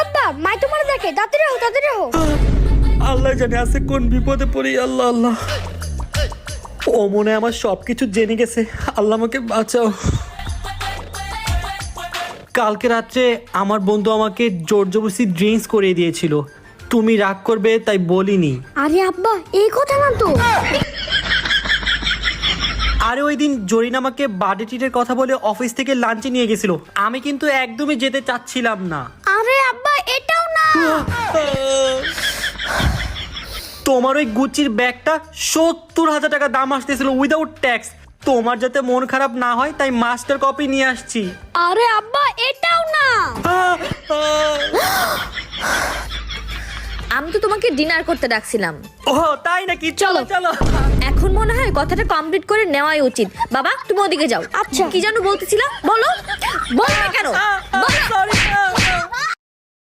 আব্বা আব্বা মাই তোমার দেখে, তাড়াতাড়ি হও তাড়াতাড়ি হও। আল্লাহ জানে আছে কোন বিপদে পড়ি। আল্লাহ আল্লাহ, ও মনে হয় আমার সবকিছু জেনে গেছে। আল্লাহ আমাকে বাঁচাও। কালকে রাত্রে আমার বন্ধু আমাকে জোর জবরদস্তি ড্রিঙ্কস করিয়ে দিয়েছিল। তুমি রাগ করবে তাই বলিনি। আরে আব্বা এই কথা না তো। আরে ওই দিন জরিন আমাকে বার্থডে ট্রিটের কথা বলে অফিস থেকে লাঞ্চে নিয়ে গেছিল। আমি কিন্তু একদমই যেতে চাচ্ছিলাম না। আরে আব্বা এটাও না। তোমার ওই গুচির ব্যাগটা 70,000 টাকা দাম আসতেছিল উইদাউট ট্যাক্স। তোমার যাতে মন খারাপ না হয় তাই মাস্টার কপি নিয়ে আসছি। আরে আব্বা এটাও না। আমি তো তোমাকে ডিনার করতে ডাকছিলাম। ও তাই নাকি? চলো চলো। এখন মনে হয় কথাটা কমপ্লিট করে নেওয়াই উচিত। বাবা তুমি ওদিকে যাও। আচ্ছা। কি যেন বলতেছিলা? বলো বলো না কেন? বলো। সরি